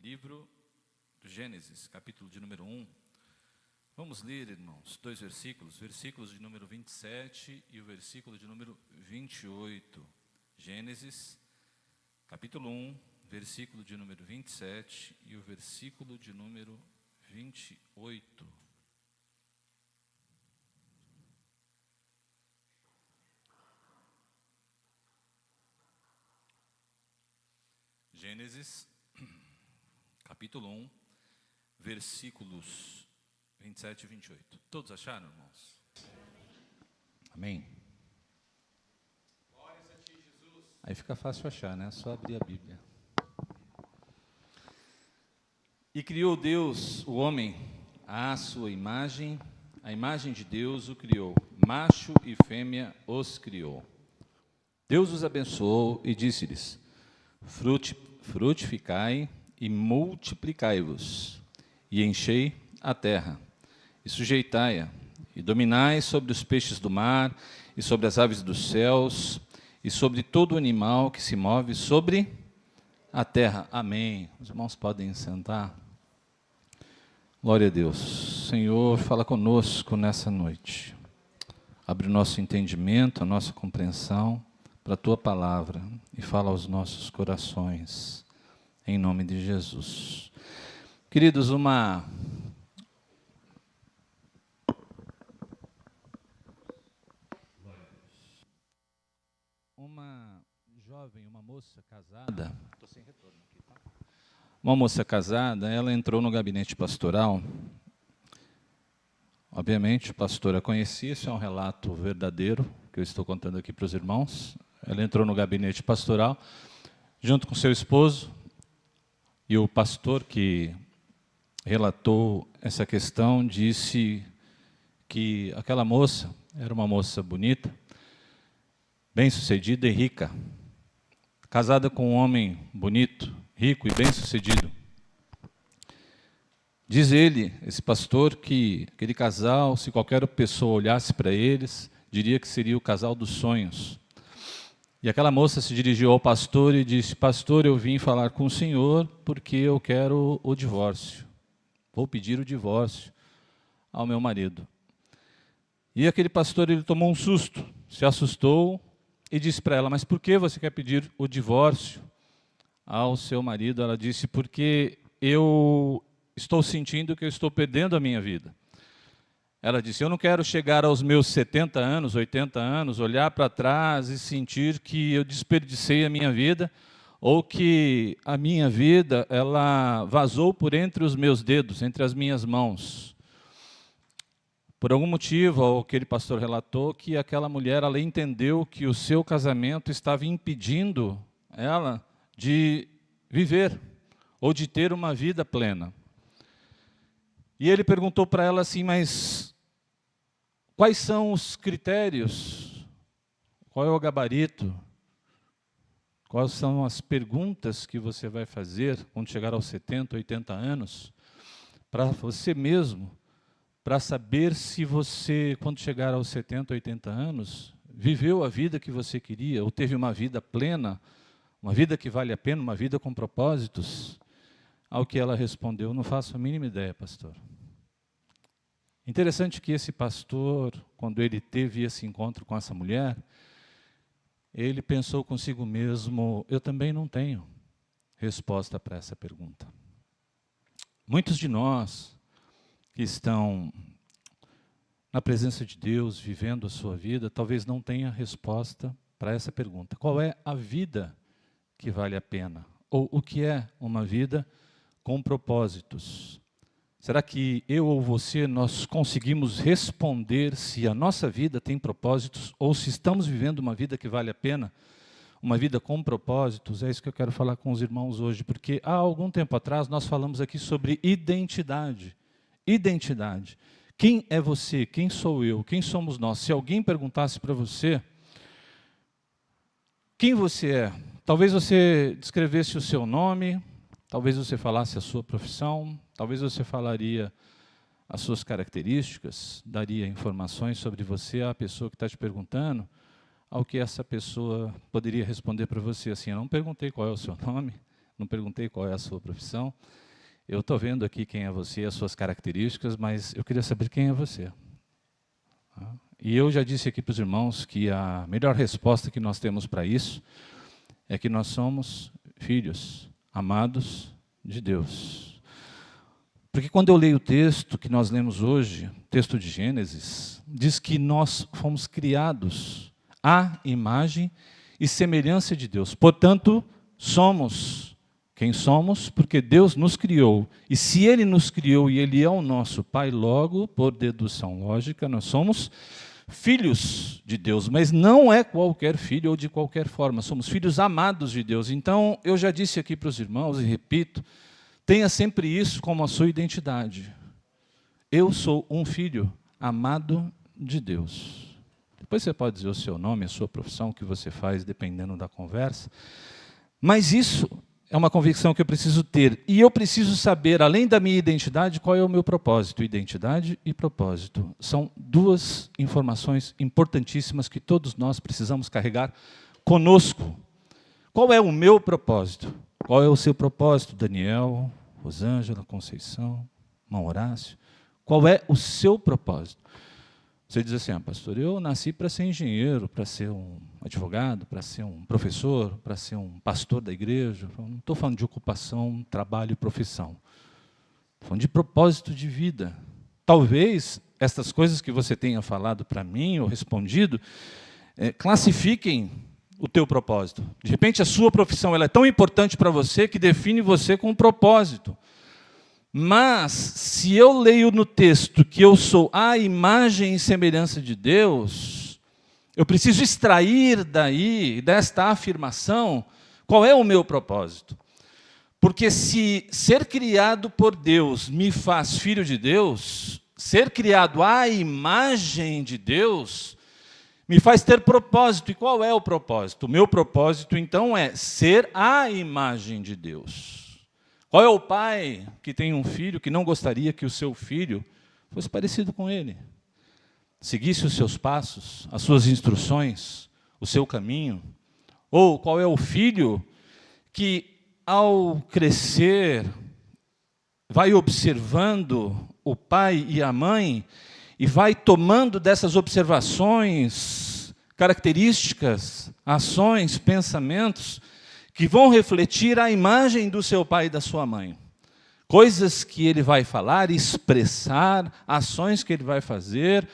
Livro do Gênesis, capítulo de número 1. Vamos ler, irmãos, dois versículos de número 27 e o versículo de número 28. Gênesis, capítulo 1, versículo de número 27 e o versículo de número 28. Gênesis, capítulo 1, versículos 27 e 28. Todos acharam, irmãos? Amém? Glórias a ti, Jesus. Aí fica fácil achar, né? É só abrir a Bíblia. E criou Deus o homem à sua imagem, a imagem de Deus o criou, macho e fêmea os criou. Deus os abençoou e disse-lhes: frutificai e multiplicai-vos, e enchei a terra, e sujeitai-a, e dominai sobre os peixes do mar, e sobre as aves dos céus, e sobre todo animal que se move sobre a terra. Amém. Os irmãos podem sentar. Glória a Deus. Senhor, fala conosco nessa noite. Abre o nosso entendimento, a nossa compreensão para a Tua palavra, e fala aos nossos corações, em nome de Jesus. Queridos, uma jovem, uma moça casada, uma moça casada, ela entrou no gabinete pastoral. Obviamente, a pastora conhecia, isso é um relato verdadeiro, que eu estou contando aqui para os irmãos. Ela entrou no gabinete pastoral, junto com seu esposo, e o pastor que relatou essa questão disse que aquela moça era uma moça bonita, bem-sucedida e rica, casada com um homem bonito, rico e bem-sucedido. Diz ele, esse pastor, que aquele casal, se qualquer pessoa olhasse para eles, diria que seria o casal dos sonhos. E aquela moça se dirigiu ao pastor e disse: pastor, eu vim falar com o senhor porque eu quero o divórcio. Vou pedir o divórcio ao meu marido. E aquele pastor, ele tomou um susto, se assustou e disse para ela: mas por que você quer pedir o divórcio ao seu marido? Ela disse: porque eu estou sentindo que eu estou perdendo a minha vida. Ela disse: eu não quero chegar aos meus 70 anos, 80 anos, olhar para trás e sentir que eu desperdicei a minha vida, ou que a minha vida ela vazou por entre os meus dedos, entre as minhas mãos. Por algum motivo, aquele pastor relatou que aquela mulher, ela entendeu que o seu casamento estava impedindo ela de viver, ou de ter uma vida plena. E ele perguntou para ela assim: mas quais são os critérios? Qual é o gabarito? Quais são as perguntas que você vai fazer quando chegar aos 70, 80 anos, para você mesmo, para saber se você, quando chegar aos 70, 80 anos, viveu a vida que você queria, ou teve uma vida plena, uma vida que vale a pena, uma vida com propósitos? Ao que ela respondeu: não faço a mínima ideia, pastor. Interessante que esse pastor, quando ele teve esse encontro com essa mulher, ele pensou consigo mesmo: eu também não tenho resposta para essa pergunta. Muitos de nós que estão na presença de Deus, vivendo a sua vida, talvez não tenha resposta para essa pergunta. Qual é a vida que vale a pena? Ou o que é uma vida com propósitos? Será que eu ou você, nós conseguimos responder se a nossa vida tem propósitos, ou se estamos vivendo uma vida que vale a pena, uma vida com propósitos? É isso que eu quero falar com os irmãos hoje, porque há algum tempo atrás nós falamos aqui sobre identidade. Identidade. Quem é você? Quem sou eu? Quem somos nós? Se alguém perguntasse para você quem você é, talvez você descrevesse o seu nome, talvez você falasse a sua profissão, talvez você falaria as suas características, daria informações sobre você à pessoa que está te perguntando, ao que essa pessoa poderia responder para você assim: eu não perguntei qual é o seu nome, não perguntei qual é a sua profissão. Eu estou vendo aqui quem é você, as suas características, mas eu queria saber quem é você. E eu já disse aqui para os irmãos que a melhor resposta que nós temos para isso é que nós somos filhos amados de Deus. Porque quando eu leio o texto que nós lemos hoje, o texto de Gênesis, diz que nós fomos criados à imagem e semelhança de Deus. Portanto, somos quem somos, porque Deus nos criou. E se Ele nos criou e Ele é o nosso Pai, logo, por dedução lógica, nós somos filhos de Deus, mas não é qualquer filho ou de qualquer forma, somos filhos amados de Deus. Então, eu já disse aqui para os irmãos e repito, tenha sempre isso como a sua identidade. Eu sou um filho amado de Deus. Depois você pode dizer o seu nome, a sua profissão, o que você faz, dependendo da conversa, mas isso é uma convicção que eu preciso ter. E eu preciso saber, além da minha identidade, qual é o meu propósito. Identidade e propósito. São duas informações importantíssimas que todos nós precisamos carregar conosco. Qual é o meu propósito? Qual é o seu propósito, Daniel, Rosângela, Conceição, irmão Horácio? Qual é o seu propósito? Você diz assim, pastor, eu nasci para ser engenheiro, para ser um advogado, para ser um professor, para ser um pastor da igreja. Não estou falando de ocupação, trabalho e profissão. Estou falando de propósito de vida. Talvez estas coisas que você tenha falado para mim ou respondido, classifiquem o teu propósito. De repente, a sua profissão ela é tão importante para você que define você com um propósito. Mas, se eu leio no texto que eu sou a imagem e semelhança de Deus, eu preciso extrair daí, desta afirmação, qual é o meu propósito. Porque se ser criado por Deus me faz filho de Deus, ser criado à imagem de Deus, me faz ter propósito. E qual é o propósito? O meu propósito, então, é ser a imagem de Deus. Qual é o pai que tem um filho que não gostaria que o seu filho fosse parecido com ele? Seguisse os seus passos, as suas instruções, o seu caminho? Ou qual é o filho que, ao crescer, vai observando o pai e a mãe e vai tomando dessas observações, características, ações, pensamentos, que vão refletir a imagem do seu pai e da sua mãe. Coisas que ele vai falar, expressar, ações que ele vai fazer,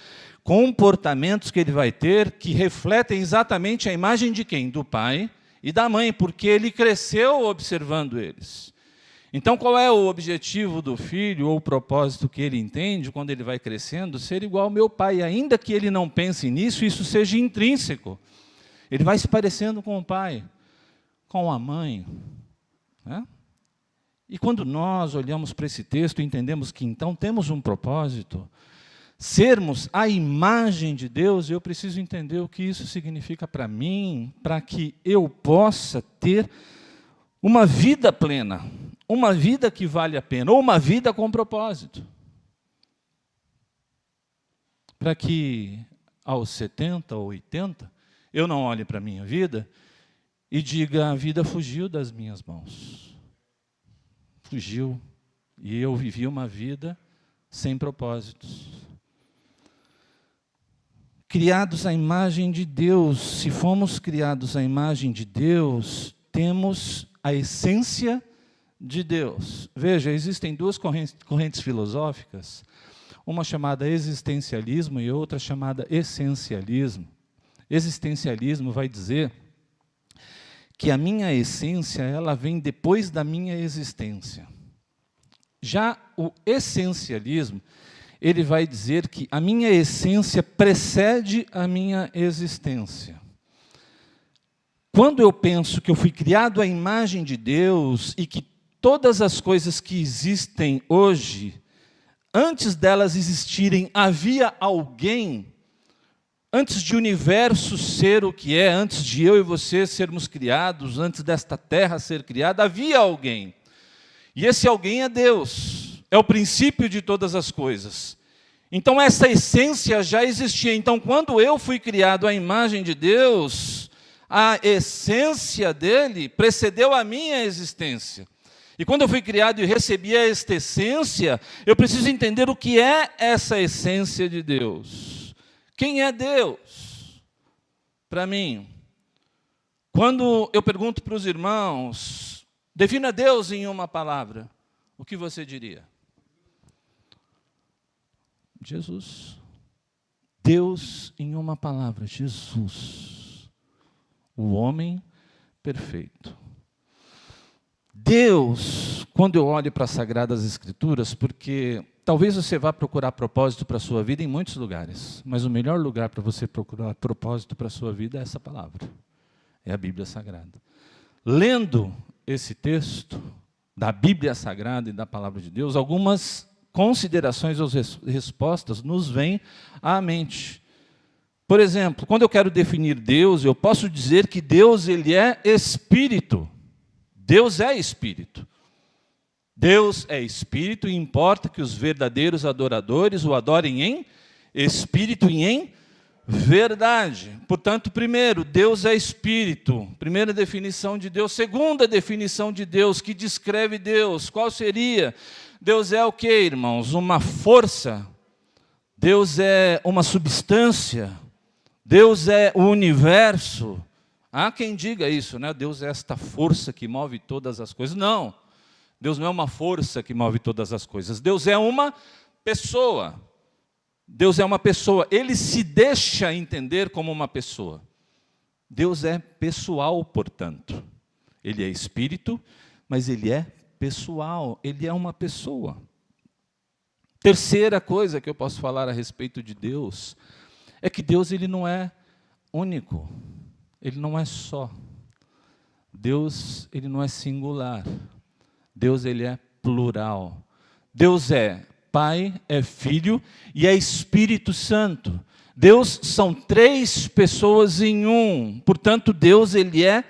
comportamentos que ele vai ter, que refletem exatamente a imagem de quem? Do pai e da mãe, porque ele cresceu observando eles. Então, qual é o objetivo do filho, ou o propósito que ele entende quando ele vai crescendo? Ser igual ao meu pai, ainda que ele não pense nisso, isso seja intrínseco. Ele vai se parecendo com o pai, com a mãe, né? E quando nós olhamos para esse texto, entendemos que então temos um propósito, sermos a imagem de Deus, eu preciso entender o que isso significa para mim, para que eu possa ter uma vida plena, uma vida que vale a pena, ou uma vida com propósito. Para que aos 70 ou 80, eu não olhe para a minha vida e diga, a vida fugiu das minhas mãos. Fugiu. E eu vivi uma vida sem propósitos. Criados à imagem de Deus, se fomos criados à imagem de Deus, temos a essência de Deus. Veja, existem duas correntes filosóficas, uma chamada existencialismo e outra chamada essencialismo. Existencialismo vai dizer que a minha essência, ela vem depois da minha existência. Já o essencialismo, ele vai dizer que a minha essência precede a minha existência. Quando eu penso que eu fui criado à imagem de Deus e que todas as coisas que existem hoje, antes delas existirem, havia alguém. Antes de o universo ser o que é, antes de eu e você sermos criados, antes desta terra ser criada, havia alguém. E esse alguém é Deus, é o princípio de todas as coisas. Então essa essência já existia. Então quando eu fui criado à imagem de Deus, A essência dele precedeu a minha existência. E quando eu fui criado e recebi esta essência, eu preciso entender o que é essa essência de Deus. Quem é Deus? Para mim, quando eu pergunto para os irmãos, defina Deus em uma palavra, o que você diria? Jesus. Deus em uma palavra, Jesus. O homem perfeito. Deus, quando eu olho para as Sagradas Escrituras, porque talvez você vá procurar propósito para a sua vida em muitos lugares, mas o melhor lugar para você procurar propósito para a sua vida é essa palavra, é a Bíblia Sagrada. Lendo esse texto da Bíblia Sagrada e da Palavra de Deus, algumas considerações ou respostas nos vêm à mente. Por exemplo, quando eu quero definir Deus, eu posso dizer que Deus ele é Espírito. Deus é Espírito. Deus é Espírito e importa que os verdadeiros adoradores o adorem em Espírito e em verdade. Portanto, primeiro, Deus é Espírito. Primeira definição de Deus. Segunda definição de Deus, que descreve Deus. Qual seria? Deus é o quê, irmãos? Uma força. Deus é uma substância. Deus é o universo. Há quem diga isso, né? Deus é esta força que move todas as coisas. Não, Deus não é uma força que move todas as coisas. Deus é uma pessoa. Deus é uma pessoa. Ele se deixa entender como uma pessoa. Deus é pessoal, portanto. Ele é espírito, mas ele é pessoal. Ele é uma pessoa. Terceira coisa que eu posso falar a respeito de Deus é que Deus ele não é único. Ele não é só. Deus, ele não é singular. Deus, ele é plural. Deus é Pai, é Filho e é Espírito Santo. Deus são três pessoas em um. Portanto, Deus, ele é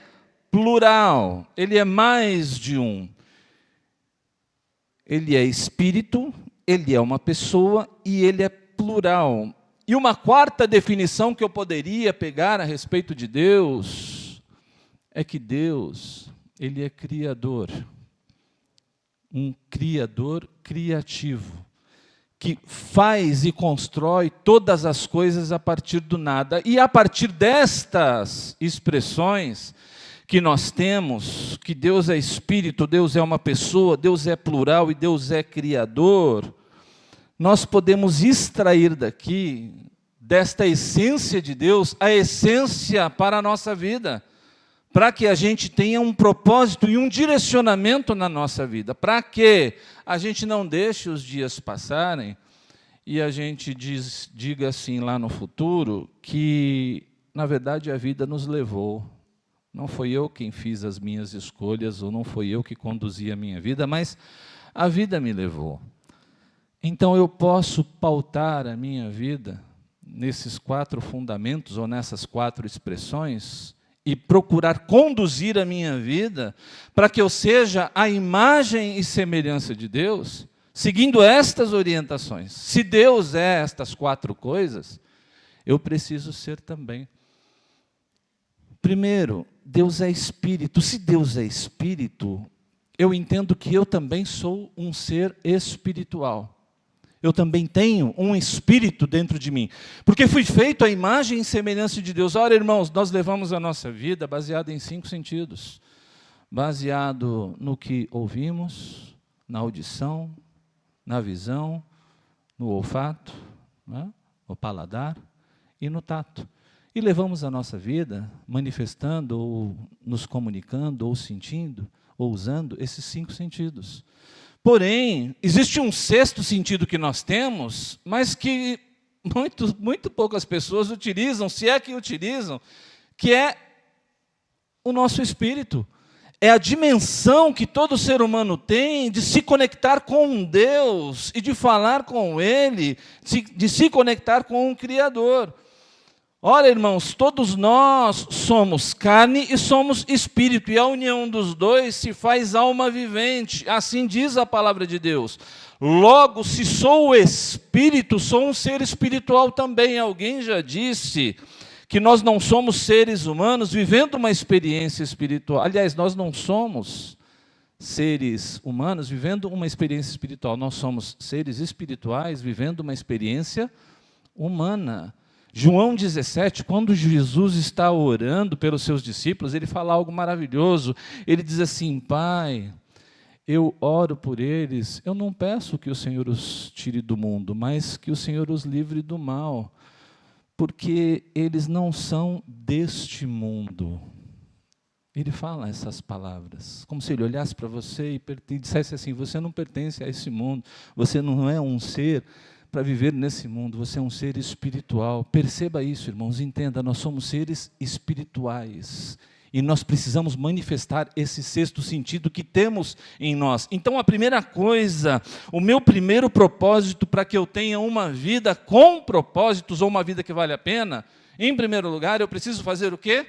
plural. Ele é mais de um. Ele é Espírito, ele é uma pessoa e ele é plural. E uma quarta definição que eu poderia pegar a respeito de Deus é que Deus, ele é criador. Um criador criativo, que faz e constrói todas as coisas a partir do nada. E a partir destas expressões que nós temos, que Deus é Espírito, Deus é uma pessoa, Deus é plural e Deus é criador, nós podemos extrair daqui, desta essência de Deus, a essência para a nossa vida, para que a gente tenha um propósito e um direcionamento na nossa vida, para que a gente não deixe os dias passarem e a gente diga assim lá no futuro que, na verdade, a vida nos levou. Não foi eu quem fiz as minhas escolhas, ou não foi eu que conduzi a minha vida, mas a vida me levou. Então eu posso pautar a minha vida nesses 4 fundamentos, ou nessas 4 expressões, e procurar conduzir a minha vida para que eu seja a imagem e semelhança de Deus, seguindo estas orientações. Se Deus é estas 4 coisas, eu preciso ser também. Primeiro, Deus é Espírito. Se Deus é Espírito, eu entendo que eu também sou um ser espiritual. Eu também tenho um espírito dentro de mim, porque fui feito à imagem e semelhança de Deus. Ora, irmãos, nós levamos a nossa vida baseada em 5 sentidos. Baseado no que ouvimos, na audição, na visão, no olfato, né, no paladar e no tato. E levamos a nossa vida manifestando, ou nos comunicando, ou sentindo, ou usando esses 5 sentidos. Porém, existe um 6º sentido que nós temos, mas que muito poucas pessoas utilizam, se é que utilizam, que é o nosso espírito. É a dimensão que todo ser humano tem de se conectar com Deus e de falar com Ele, de se conectar com um Criador. Ora, irmãos, todos nós somos carne e somos espírito, e a união dos dois se faz alma vivente, assim diz a palavra de Deus. Logo, se sou o espírito, sou um ser espiritual também. Alguém já disse que nós não somos seres humanos vivendo uma experiência espiritual. Aliás, nós não somos seres humanos vivendo uma experiência espiritual. Nós somos seres espirituais vivendo uma experiência humana. João 17, quando Jesus está orando pelos seus discípulos, ele fala algo maravilhoso. Ele diz assim: Pai, eu oro por eles, eu não peço que o Senhor os tire do mundo, mas que o Senhor os livre do mal, porque eles não são deste mundo. Ele fala essas palavras, como se ele olhasse para você e dissesse assim: você não pertence a esse mundo, você não é um ser para viver nesse mundo, você é um ser espiritual. Perceba isso, irmãos, entenda, nós somos seres espirituais. E nós precisamos manifestar esse sexto sentido que temos em nós. Então, a primeira coisa, o meu primeiro propósito para que eu tenha uma vida com propósitos, ou uma vida que vale a pena, em primeiro lugar, eu preciso fazer o quê?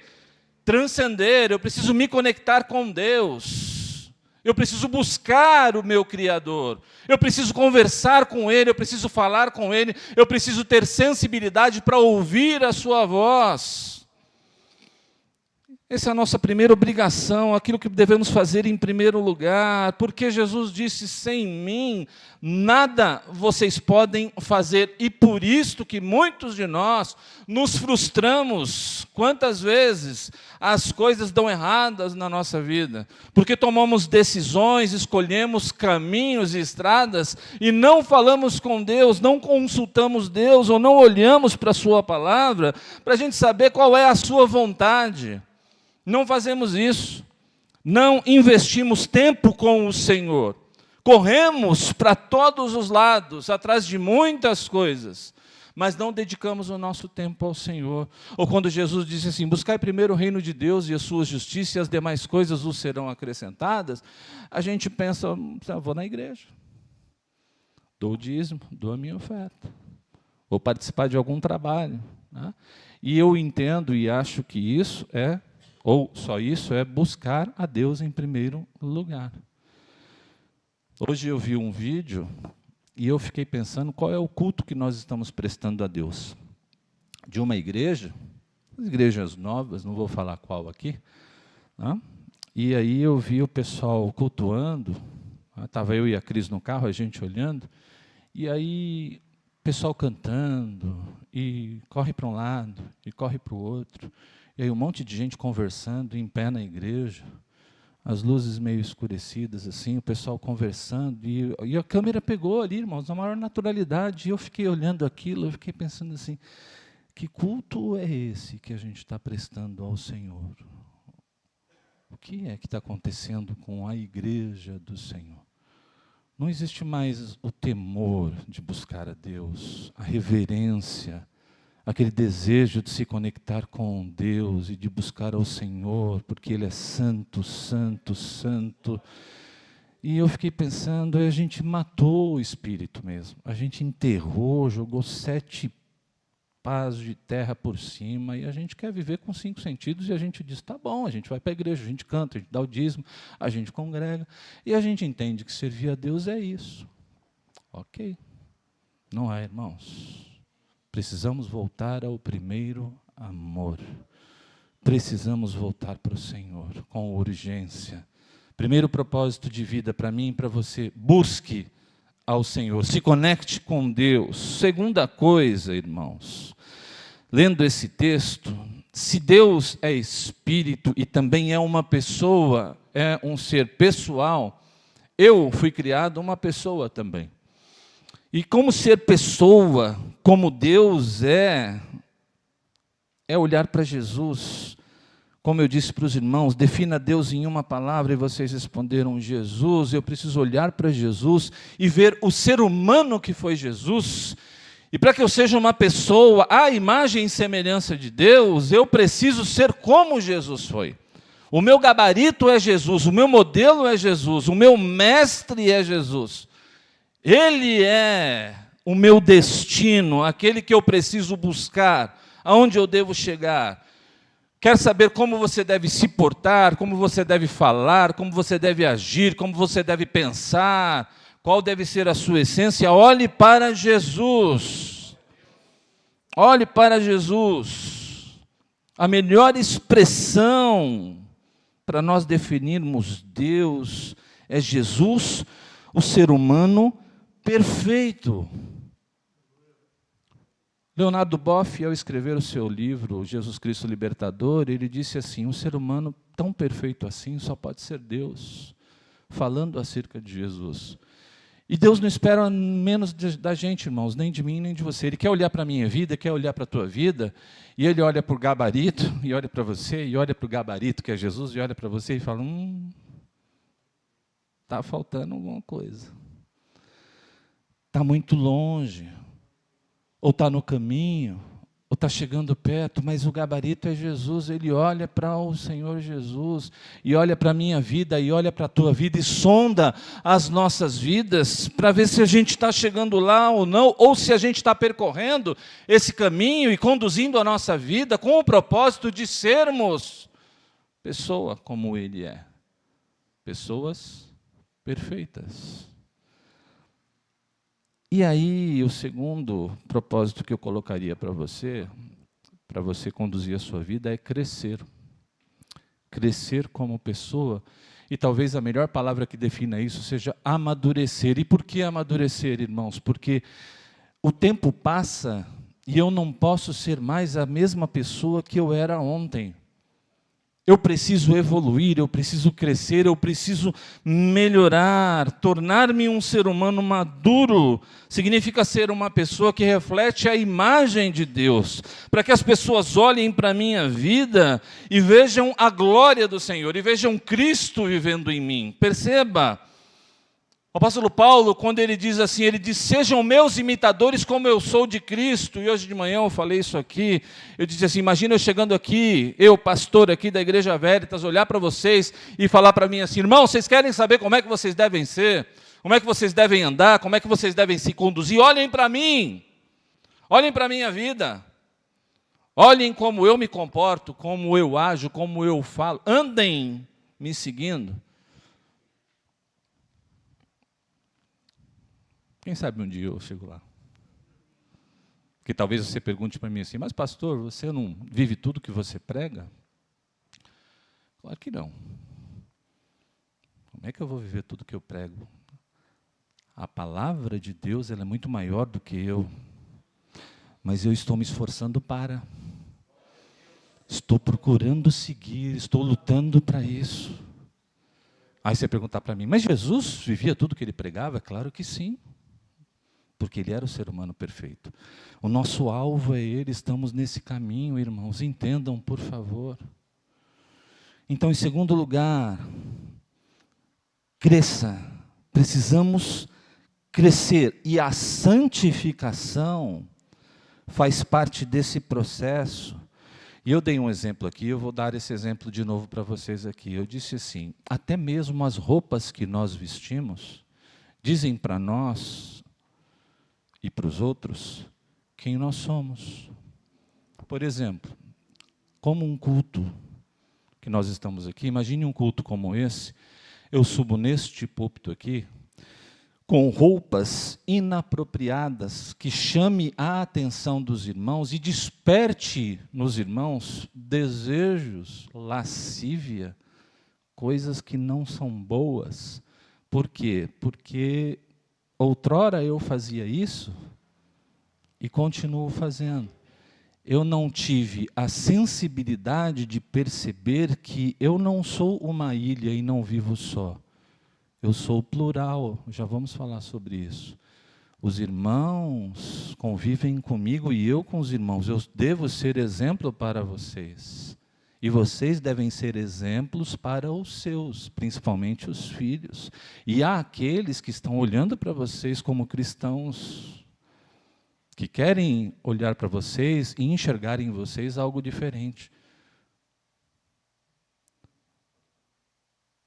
Transcender, eu preciso me conectar com Deus. Eu preciso buscar o meu Criador. Eu preciso conversar com Ele, eu preciso falar com Ele, eu preciso ter sensibilidade para ouvir a sua voz. Essa é a nossa primeira obrigação, aquilo que devemos fazer em primeiro lugar, porque Jesus disse: sem mim, nada vocês podem fazer, e por isto que muitos de nós nos frustramos. Quantas vezes as coisas dão erradas na nossa vida, porque tomamos decisões, escolhemos caminhos e estradas, e não falamos com Deus, não consultamos Deus, ou não olhamos para a sua palavra, para a gente saber qual é a sua vontade. Não fazemos isso, não investimos tempo com o Senhor, corremos para todos os lados, atrás de muitas coisas, mas não dedicamos o nosso tempo ao Senhor. Ou quando Jesus disse assim: buscai primeiro o reino de Deus e a sua justiça, e as demais coisas vos serão acrescentadas, a gente pensa: vou na igreja, dou o dízimo, dou a minha oferta, vou participar de algum trabalho, né? E eu entendo e acho que isso é, ou só isso, é buscar a Deus em primeiro lugar. Hoje eu vi um vídeo e eu fiquei pensando qual é o culto que nós estamos prestando a Deus. De uma igreja, igrejas novas, não vou falar qual aqui, né? E aí eu vi o pessoal cultuando, estava eu e a Cris no carro, a gente olhando, e aí o pessoal cantando, e corre para um lado, e corre para o outro, e aí um monte de gente conversando em pé na igreja, as luzes meio escurecidas, assim, o pessoal conversando, e a câmera pegou ali, irmãos, na maior naturalidade, e eu fiquei olhando aquilo, eu fiquei pensando assim: que culto é esse que a gente está prestando ao Senhor? O que é que está acontecendo com a igreja do Senhor? Não existe mais o temor de buscar a Deus, a reverência, aquele desejo de se conectar com Deus e de buscar ao Senhor, porque Ele é santo, santo, santo. E eu fiquei pensando, a gente matou o Espírito mesmo, a gente enterrou, jogou 7 pás de terra por cima, e a gente quer viver com 5 sentidos, e a gente diz: tá bom, a gente vai para a igreja, a gente canta, a gente dá o dízimo, a gente congrega, e a gente entende que servir a Deus é isso. Ok. Não é, irmãos? Precisamos voltar ao primeiro amor. Precisamos voltar para o Senhor com urgência. Primeiro propósito de vida para mim e para você: busque ao Senhor, se conecte com Deus. Segunda coisa, irmãos, lendo esse texto, se Deus é espírito e também é uma pessoa, é um ser pessoal, eu fui criado uma pessoa também. E como ser pessoa, como Deus é olhar para Jesus. Como eu disse para os irmãos, defina Deus em uma palavra, e vocês responderam Jesus. Eu preciso olhar para Jesus e ver o ser humano que foi Jesus. E para que eu seja uma pessoa à imagem e semelhança de Deus, eu preciso ser como Jesus foi. O meu gabarito é Jesus, o meu modelo é Jesus, o meu mestre é Jesus. Ele é o meu destino, aquele que eu preciso buscar, aonde eu devo chegar. Quer saber como você deve se portar, como você deve falar, como você deve agir, como você deve pensar, qual deve ser a sua essência? Olhe para Jesus. Olhe para Jesus. A melhor expressão para nós definirmos Deus é Jesus, o ser humano perfeito. Leonardo Boff, ao escrever o seu livro, Jesus Cristo Libertador, ele disse assim, um ser humano tão perfeito assim só pode ser Deus, falando acerca de Jesus. E Deus não espera menos da gente, irmãos, nem de mim, nem de você. Ele quer olhar para a minha vida, quer olhar para a tua vida, e Ele olha para o gabarito, e olha para você, e olha para o gabarito, que é Jesus, e olha para você e fala, está faltando alguma coisa. Está muito longe, ou está no caminho, ou está chegando perto, mas o gabarito é Jesus. Ele olha para o Senhor Jesus, e olha para a minha vida, e olha para a tua vida, e sonda as nossas vidas, para ver se a gente está chegando lá ou não, ou se a gente está percorrendo esse caminho e conduzindo a nossa vida com o propósito de sermos pessoa como Ele é. Pessoas perfeitas. E aí, o segundo propósito que eu colocaria para você conduzir a sua vida, é crescer. Crescer como pessoa. E talvez a melhor palavra que defina isso seja amadurecer. E por que amadurecer, irmãos? Porque o tempo passa e eu não posso ser mais a mesma pessoa que eu era ontem. Eu preciso evoluir, eu preciso crescer, eu preciso melhorar, tornar-me um ser humano maduro. Significa ser uma pessoa que reflete a imagem de Deus, para que as pessoas olhem para a minha vida e vejam a glória do Senhor, e vejam Cristo vivendo em mim. Perceba, o apóstolo Paulo, quando ele diz assim, ele diz, sejam meus imitadores como eu sou de Cristo. E hoje de manhã eu falei isso aqui, eu disse assim, imagina eu chegando aqui, eu, pastor aqui da Igreja Veritas, olhar para vocês e falar para mim assim, irmãos, vocês querem saber como é que vocês devem ser? Como é que vocês devem andar? Como é que vocês devem se conduzir? Olhem para mim, olhem para a minha vida, olhem como eu me comporto, como eu ajo, como eu falo, andem me seguindo. Quem sabe um dia eu chego lá. Porque talvez você pergunte para mim assim, mas pastor, você não vive tudo que você prega? Claro que não. Como é que eu vou viver tudo que eu prego? A palavra de Deus, ela é muito maior do que eu. Mas eu estou me esforçando para. Estou procurando seguir, estou lutando para isso. Aí você perguntar para mim, mas Jesus vivia tudo que ele pregava? Claro que sim. Porque ele era o ser humano perfeito. O nosso alvo é ele, estamos nesse caminho, irmãos, entendam, por favor. Então, em segundo lugar, cresça, precisamos crescer, e a santificação faz parte desse processo. E eu dei um exemplo aqui, eu vou dar esse exemplo de novo para vocês aqui. Eu disse assim, até mesmo as roupas que nós vestimos, dizem para nós e para os outros quem nós somos. Por exemplo, como um culto que nós estamos aqui, imagine um culto como esse, eu subo neste púlpito aqui, com roupas inapropriadas, que chame a atenção dos irmãos e desperte nos irmãos desejos, lascívia, coisas que não são boas. Por quê? Porque outrora eu fazia isso e continuo fazendo. Eu não tive a sensibilidade de perceber que eu não sou uma ilha e não vivo só. Eu sou plural, já vamos falar sobre isso. Os irmãos convivem comigo e eu com os irmãos. Eu devo ser exemplo para vocês. E vocês devem ser exemplos para os seus, principalmente os filhos. E há aqueles que estão olhando para vocês como cristãos, que querem olhar para vocês e enxergar em vocês algo diferente.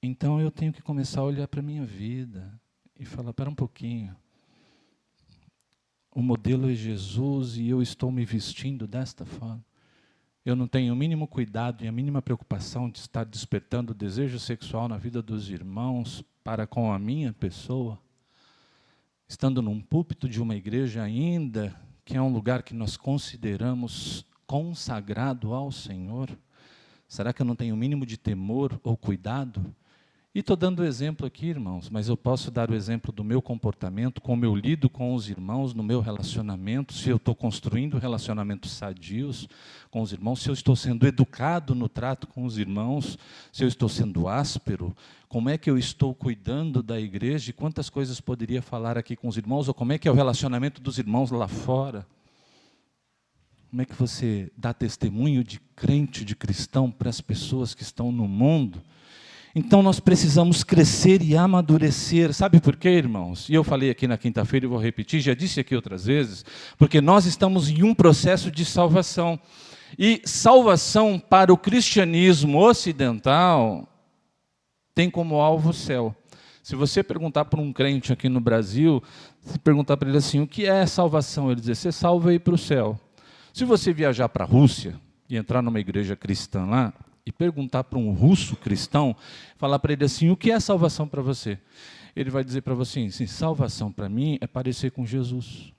Então eu tenho que começar a olhar para a minha vida e falar, espera um pouquinho. O modelo é Jesus e eu estou me vestindo desta forma. Eu não tenho o mínimo cuidado e a mínima preocupação de estar despertando o desejo sexual na vida dos irmãos para com a minha pessoa, estando num púlpito de uma igreja ainda, que é um lugar que nós consideramos consagrado ao Senhor? Será que eu não tenho o mínimo de temor ou cuidado? E estou dando o exemplo aqui, irmãos, mas eu posso dar o exemplo do meu comportamento, como eu lido com os irmãos no meu relacionamento, se eu estou construindo relacionamentos sadios com os irmãos, se eu estou sendo educado no trato com os irmãos, se eu estou sendo áspero, como é que eu estou cuidando da igreja e quantas coisas poderia falar aqui com os irmãos, ou como é que é o relacionamento dos irmãos lá fora. Como é que você dá testemunho de crente, de cristão, para as pessoas que estão no mundo? Então nós precisamos crescer e amadurecer. Sabe por quê, irmãos? E eu falei aqui na quinta-feira e vou repetir, já disse aqui outras vezes, porque nós estamos em um processo de salvação. E salvação para o cristianismo ocidental tem como alvo o céu. Se você perguntar para um crente aqui no Brasil, se perguntar para ele assim, o que é salvação? Ele diz, você salva e ir para o céu. Se você viajar para a Rússia e entrar numa igreja cristã lá, e perguntar para um russo cristão, falar para ele assim, o que é salvação para você? Ele vai dizer para você assim, salvação para mim é parecer com Jesus,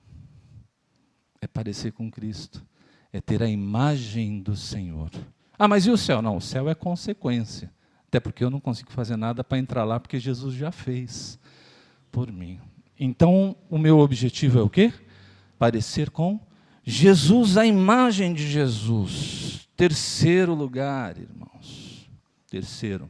é parecer com Cristo, é ter a imagem do Senhor. Ah, mas e o céu? Não, o céu é consequência, até porque eu não consigo fazer nada para entrar lá, porque Jesus já fez por mim. Então, o meu objetivo é o quê? Parecer com Jesus, a imagem de Jesus. Terceiro lugar, irmãos. Terceiro.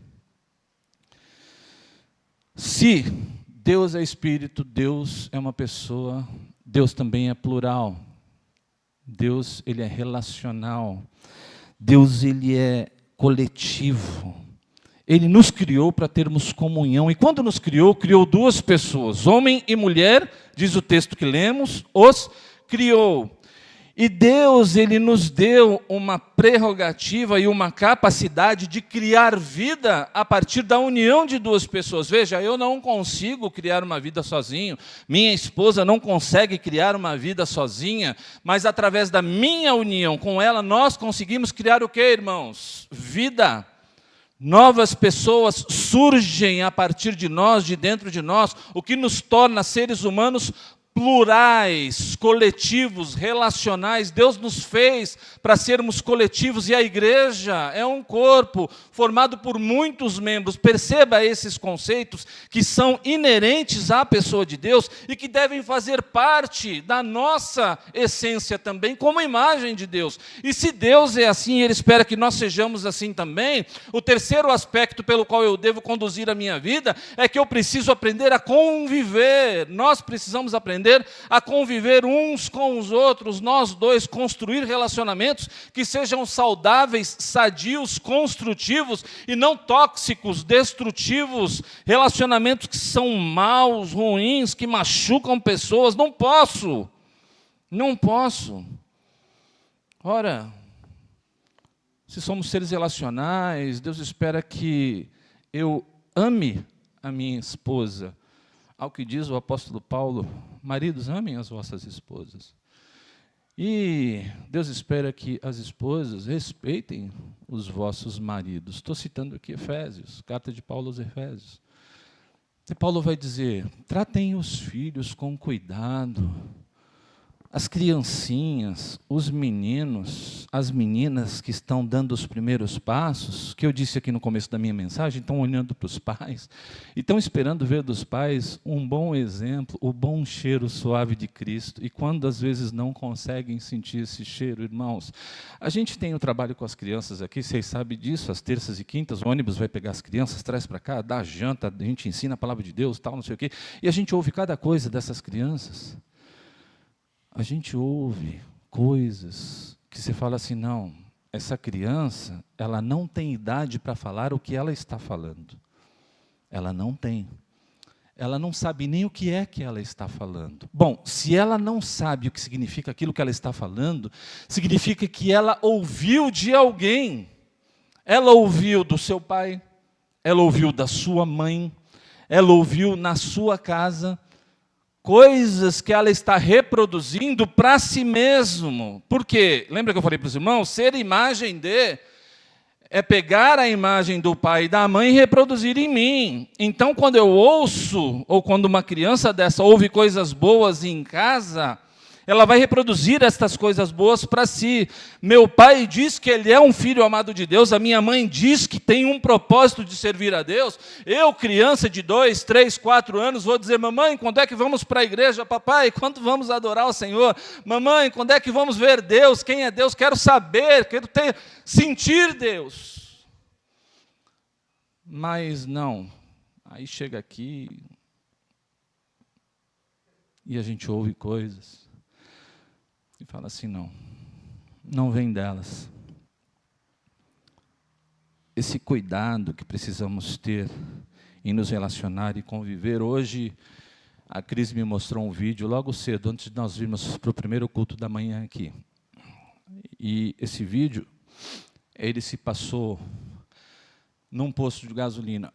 Se Deus é Espírito, Deus é uma pessoa, Deus também é plural. Deus, ele é relacional. Deus, ele é coletivo. Ele nos criou para termos comunhão. E quando nos criou, criou duas pessoas, homem e mulher, diz o texto que lemos, os criou. E Deus, ele nos deu uma prerrogativa e uma capacidade de criar vida a partir da união de duas pessoas. Veja, eu não consigo criar uma vida sozinho, minha esposa não consegue criar uma vida sozinha, mas através da minha união com ela, nós conseguimos criar o quê, irmãos? Vida. Novas pessoas surgem a partir de nós, de dentro de nós, o que nos torna seres humanos plurais, coletivos, relacionais. Deus nos fez para sermos coletivos e a igreja é um corpo formado por muitos membros. Perceba esses conceitos que são inerentes à pessoa de Deus e que devem fazer parte da nossa essência também, como imagem de Deus. E se Deus é assim, Ele espera que nós sejamos assim também, o terceiro aspecto pelo qual eu devo conduzir a minha vida é que eu preciso aprender a conviver. Nós precisamos aprender a conviver uns com os outros, nós dois, construir relacionamentos que sejam saudáveis, sadios, construtivos e não tóxicos, destrutivos, relacionamentos que são maus, ruins, que machucam pessoas. Não posso. Ora, se somos seres relacionais, Deus espera que eu ame a minha esposa. Ao que diz o apóstolo Paulo, maridos, amem as vossas esposas. E Deus espera que as esposas respeitem os vossos maridos. Estou citando aqui Efésios, carta de Paulo aos Efésios. E Paulo vai dizer, tratem os filhos com cuidado, as criancinhas, os meninos, as meninas que estão dando os primeiros passos, que eu disse aqui no começo da minha mensagem, estão olhando para os pais, e estão esperando ver dos pais um bom exemplo, o bom cheiro suave de Cristo, e quando às vezes não conseguem sentir esse cheiro, irmãos, a gente tem o trabalho com as crianças aqui, vocês sabem disso, às terças e quintas, o ônibus vai pegar as crianças, traz para cá, dá janta, a gente ensina a palavra de Deus, tal, não sei o quê, e a gente ouve cada coisa dessas crianças. A gente ouve coisas que você fala assim, não, essa criança, ela não tem idade para falar o que ela está falando. Ela não tem. Ela não sabe nem o que é que ela está falando. Bom, se ela não sabe o que significa aquilo que ela está falando, significa que ela ouviu de alguém. Ela ouviu do seu pai, ela ouviu da sua mãe, ela ouviu na sua casa, coisas que ela está reproduzindo para si mesmo. Por quê? Lembra que eu falei para os irmãos? Ser imagem de é pegar a imagem do pai e da mãe e reproduzir em mim. Então, quando eu ouço, ou quando uma criança dessa ouve coisas boas em casa, ela vai reproduzir estas coisas boas para si. Meu pai diz que ele é um filho amado de Deus, a minha mãe diz que tem um propósito de servir a Deus. Eu, criança de 2, 3, 4 anos, vou dizer: mamãe, quando é que vamos para a igreja? Papai, quando vamos adorar o Senhor? Mamãe, quando é que vamos ver Deus? Quem é Deus? Quero saber, sentir Deus. Mas não. Aí chega aqui e a gente ouve coisas e fala assim: não vem delas. Esse cuidado que precisamos ter em nos relacionar e conviver. Hoje, a Cris me mostrou um vídeo logo cedo, antes de nós virmos para o primeiro culto da manhã aqui. E esse vídeo, ele se passou num posto de gasolina.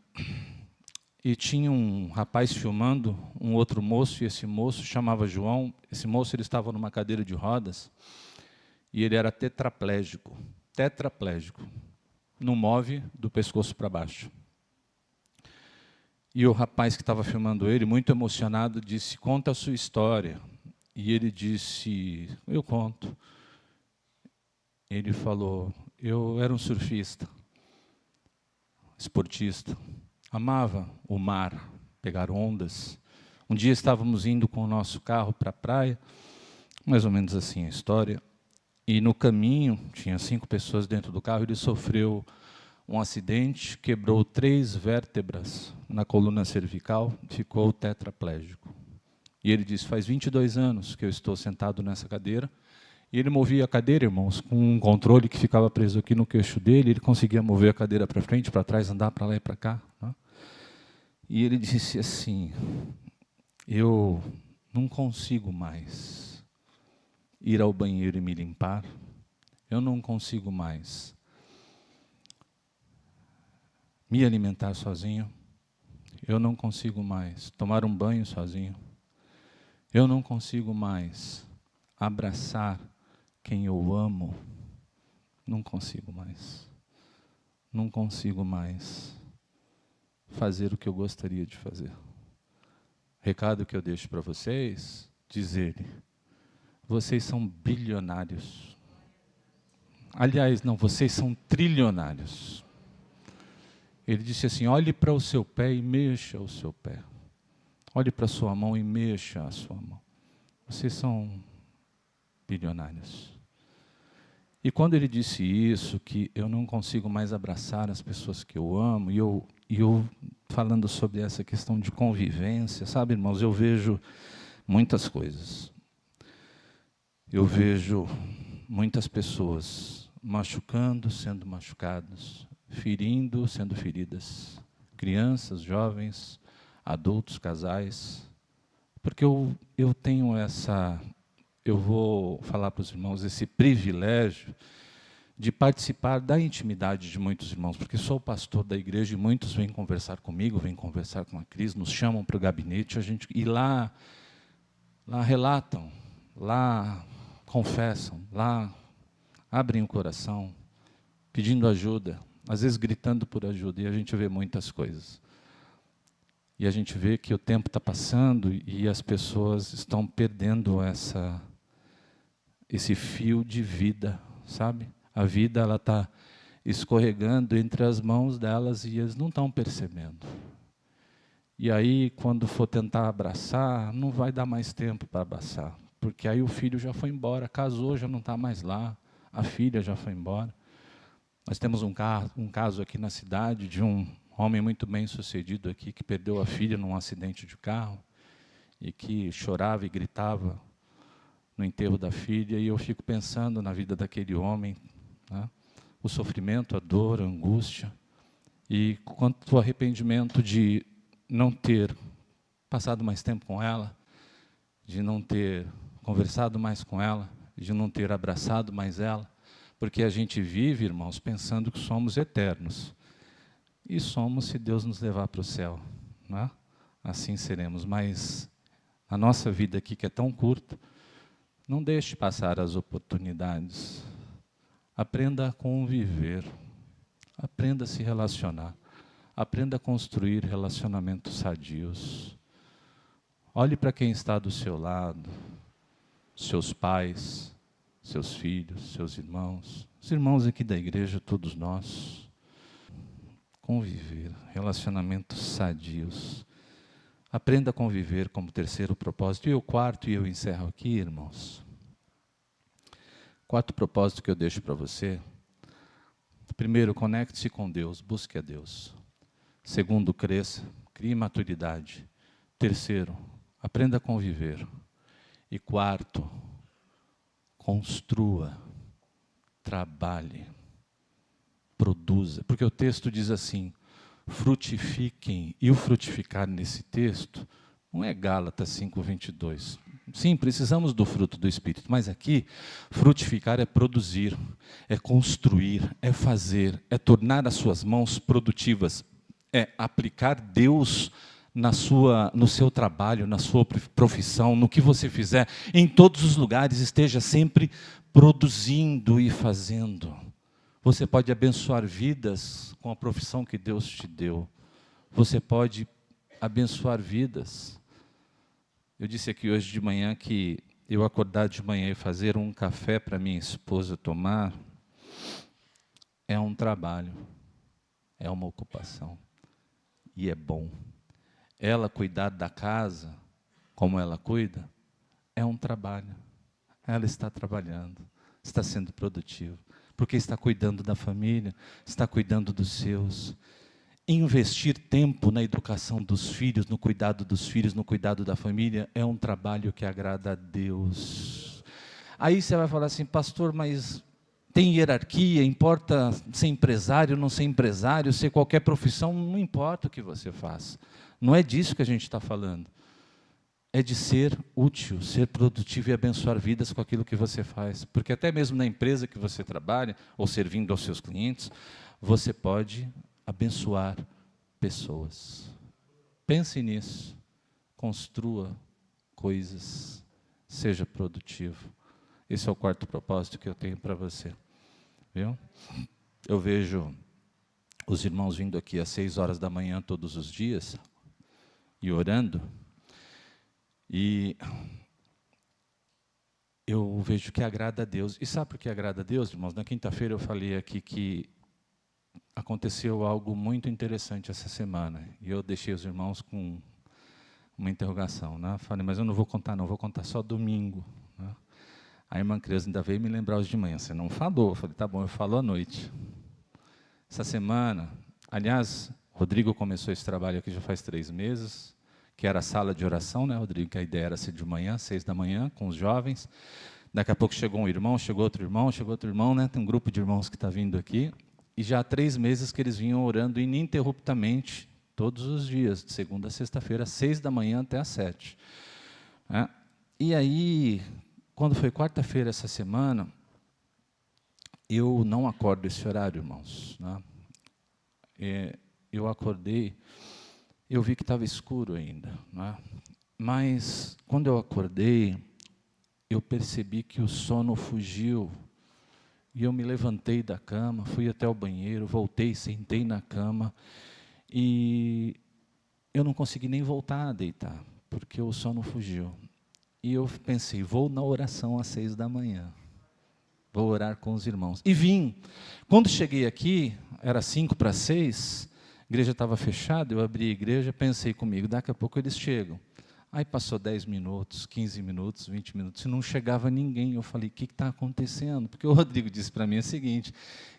E tinha um rapaz filmando um outro moço, e esse moço chamava João. Esse moço, ele estava numa cadeira de rodas, e ele era tetraplégico. Tetraplégico. Não move do pescoço para baixo. E o rapaz que estava filmando ele, muito emocionado, disse: conta a sua história. E ele disse: eu conto. Ele falou: eu era um surfista, esportista, amava o mar, pegar ondas. Um dia estávamos indo com o nosso carro para a praia, mais ou menos assim a história, e no caminho, tinha 5 pessoas dentro do carro, ele sofreu um acidente, quebrou 3 vértebras na coluna cervical, ficou tetraplégico. E ele disse: faz 22 anos que eu estou sentado nessa cadeira. E ele movia a cadeira, irmãos, com um controle que ficava preso aqui no queixo dele. Ele conseguia mover a cadeira para frente, para trás, andar para lá e para cá, né? E ele disse assim: eu não consigo mais ir ao banheiro e me limpar. Eu não consigo mais me alimentar sozinho. Eu não consigo mais tomar um banho sozinho. Eu não consigo mais abraçar quem eu amo. Não consigo mais. Não consigo mais fazer o que eu gostaria de fazer. Recado que eu deixo para vocês, diz ele: vocês são bilionários. Aliás, não, vocês são trilionários. Ele disse assim: olhe para o seu pé e mexa o seu pé. Olhe para a sua mão e mexa a sua mão. Vocês são bilionários. E quando ele disse isso, que eu não consigo mais abraçar as pessoas que eu amo, e eu falando sobre essa questão de convivência, sabe, irmãos, eu vejo muitas coisas. Eu vejo muitas pessoas machucando, sendo machucadas, ferindo, sendo feridas, crianças, jovens, adultos, casais, porque eu tenho essa, eu vou falar para os irmãos, esse privilégio de participar da intimidade de muitos irmãos, porque sou pastor da igreja e muitos vêm conversar comigo, vêm conversar com a Cris, nos chamam para o gabinete, e lá relatam, lá confessam, lá abrem o coração, pedindo ajuda, às vezes gritando por ajuda, e a gente vê muitas coisas. E a gente vê que o tempo está passando e as pessoas estão perdendo esse fio de vida, sabe? A vida ela está escorregando entre as mãos delas e eles não estão percebendo. E aí, quando for tentar abraçar, não vai dar mais tempo para abraçar, porque aí o filho já foi embora, casou, já não está mais lá, a filha já foi embora. Nós temos um caso aqui na cidade de um homem muito bem sucedido aqui, que perdeu a filha num acidente de carro, e que chorava e gritava no enterro da filha, e eu fico pensando na vida daquele homem, né? O sofrimento, a dor, a angústia, e quanto o arrependimento de não ter passado mais tempo com ela, de não ter conversado mais com ela, de não ter abraçado mais ela, porque a gente vive, irmãos, pensando que somos eternos. E somos, se Deus nos levar para o céu, né? Assim seremos. Mas a nossa vida aqui, que é tão curta, não deixe passar as oportunidades. Aprenda a conviver. Aprenda a se relacionar. Aprenda a construir relacionamentos sadios. Olhe para quem está do seu lado. seus pais, seus filhos, seus irmãos, os irmãos aqui da igreja, todos nós. Conviver, relacionamentos sadios. Aprenda a conviver como terceiro propósito. E o quarto, e eu encerro aqui, irmãos. Quarto propósito que eu deixo para você. Primeiro, conecte-se com Deus, busque a Deus. Segundo, cresça, crie maturidade. Terceiro, aprenda a conviver. E quarto, construa, trabalhe, produza. Porque o texto diz assim, frutifiquem. E o frutificar nesse texto não é Gálatas 5:22. Sim, precisamos do fruto do Espírito, mas aqui, frutificar é produzir, é construir, é fazer, é tornar as suas mãos produtivas, é aplicar Deus no seu trabalho, na sua profissão, no que você fizer, em todos os lugares, esteja sempre produzindo e fazendo. Você pode abençoar vidas com a profissão que Deus te deu. Você pode abençoar vidas. Eu disse aqui hoje de manhã que eu acordar de manhã e fazer um café para minha esposa tomar é um trabalho, é uma ocupação e é bom. Ela cuidar da casa como ela cuida é um trabalho. Ela está trabalhando, está sendo produtiva, porque está cuidando da família, está cuidando dos seus. Investir tempo na educação dos filhos, no cuidado dos filhos, no cuidado da família, é um trabalho que agrada a Deus. Aí você vai falar assim, pastor, mas tem hierarquia, importa ser empresário, não ser empresário, ser qualquer profissão, não importa o que você faz. Não é disso que a gente está falando. É de ser útil, ser produtivo e abençoar vidas com aquilo que você faz. Porque até mesmo na empresa que você trabalha, ou servindo aos seus clientes, você pode abençoar pessoas. Pense nisso. Construa coisas. Seja produtivo. Esse é o quarto propósito que eu tenho para você. Viu? Eu vejo os irmãos vindo aqui às 6 horas da manhã todos os dias e orando. E eu vejo que agrada a Deus. E sabe por que agrada a Deus, irmãos? Na quinta-feira eu falei aqui que aconteceu algo muito interessante essa semana. E eu deixei os irmãos com uma interrogação. Né? Falei, mas eu não vou contar não, vou contar só domingo. Né? A irmã Creuza ainda veio me lembrar hoje de manhã. Você não falou. Eu falei, tá bom, eu falo à noite. Essa semana, aliás, Rodrigo começou esse trabalho aqui já faz 3 meses, que era a sala de oração, né, Rodrigo? Que a ideia era ser de manhã, 6 da manhã, com os jovens. Daqui a pouco chegou um irmão, chegou outro irmão, né? Tem um grupo de irmãos que está vindo aqui. E já há 3 meses que eles vinham orando ininterruptamente, todos os dias, de segunda a sexta-feira, 6 da manhã até às 7. Né? E aí, quando foi quarta-feira essa semana, eu não acordo esse horário, irmãos. Né? Eu acordei, eu vi que estava escuro ainda. Né? Mas, quando eu acordei, eu percebi que o sono fugiu. E eu me levantei da cama, fui até o banheiro, voltei, sentei na cama. E eu não consegui nem voltar a deitar, porque o sono fugiu. E eu pensei, vou na oração às 6 da manhã. Vou orar com os irmãos. E vim. Quando cheguei aqui, era 5 para 6, a igreja estava fechada, eu abri a igreja, pensei comigo, daqui a pouco eles chegam. Aí passou 10 minutos, 15 minutos, 20 minutos, e não chegava ninguém. Eu falei, o que está acontecendo? Porque o Rodrigo disse para mim o seguinte,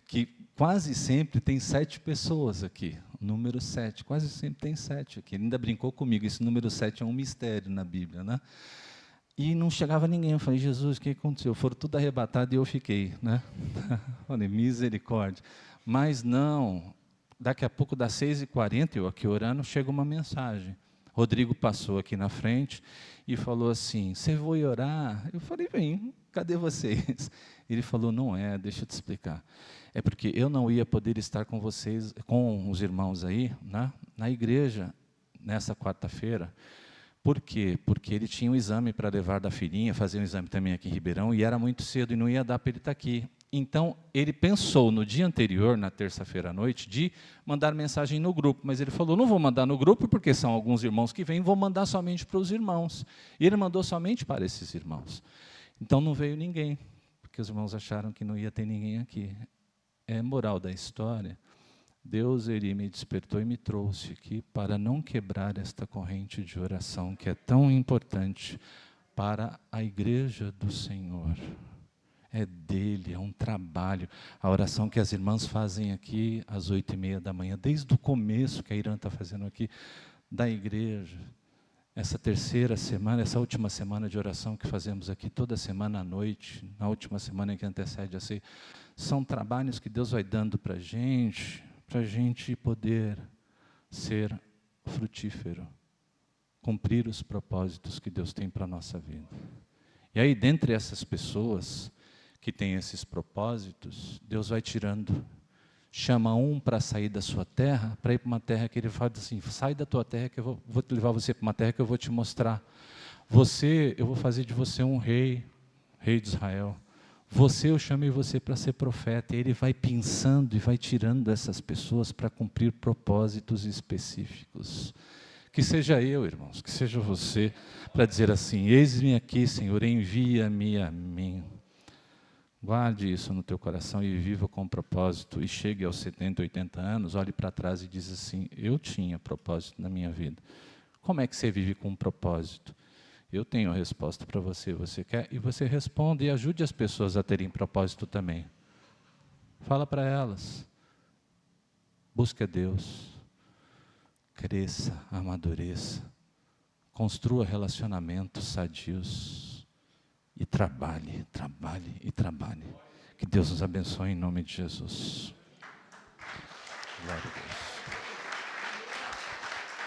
que quase sempre tem 7 pessoas aqui, o número 7, quase sempre tem 7 aqui. Ele ainda brincou comigo, esse número 7 é um mistério na Bíblia, né? E não chegava ninguém. Eu falei, Jesus, o que aconteceu? Foram tudo arrebatados e eu fiquei, né? Falei, misericórdia. Mas não, daqui a pouco, das 6h40, eu aqui orando, chega uma mensagem. Rodrigo passou aqui na frente e falou assim, você vai orar? Eu falei, vem, cadê vocês? Ele falou, não é, deixa eu te explicar. É porque eu não ia poder estar com vocês, com os irmãos aí, né, na igreja, nessa quarta-feira. Por quê? Porque ele tinha um exame para levar da filhinha, fazer um exame também aqui em Ribeirão, e era muito cedo e não ia dar para ele estar aqui. Então, ele pensou no dia anterior, na terça-feira à noite, de mandar mensagem no grupo. Mas ele falou, não vou mandar no grupo, porque são alguns irmãos que vêm, vou mandar somente para os irmãos. E ele mandou somente para esses irmãos. Então não veio ninguém, porque os irmãos acharam que não ia ter ninguém aqui. É moral da história. Deus, Ele me despertou e me trouxe aqui para não quebrar esta corrente de oração que é tão importante para a igreja do Senhor. É dele, é um trabalho. A oração que as irmãs fazem aqui às 8h30 da manhã, desde o começo que a Irã está fazendo aqui, da igreja. Essa terceira semana, essa última semana de oração que fazemos aqui toda semana à noite, na última semana que antecede a ceia, são trabalhos que Deus vai dando para a gente poder ser frutífero, cumprir os propósitos que Deus tem para a nossa vida. E aí, dentre essas pessoas que têm esses propósitos, Deus vai tirando, chama um para sair da sua terra, para ir para uma terra que Ele fala assim, sai da tua terra que eu vou levar você para uma terra que eu vou te mostrar. Eu vou fazer de você um rei de Israel. Eu chamei você para ser profeta. E Ele vai pensando e vai tirando essas pessoas para cumprir propósitos específicos. Que seja eu, irmãos, que seja você, para dizer assim, eis-me aqui, Senhor, envia-me a mim. Guarde isso no teu coração e viva com propósito. E chegue aos 70, 80 anos, olhe para trás e diz assim, eu tinha propósito na minha vida. Como é que você vive com um propósito? Eu tenho a resposta para você, você quer? E você responde e ajude as pessoas a terem propósito também. Fala para elas. Busque a Deus. Cresça, amadureça. Construa relacionamentos sadios. E trabalhe, trabalhe e trabalhe. Que Deus nos abençoe em nome de Jesus. Glória a Deus.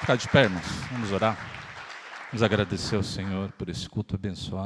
Ficar de pé, irmãos. Vamos orar. Vamos agradecer ao Senhor por esse culto abençoado.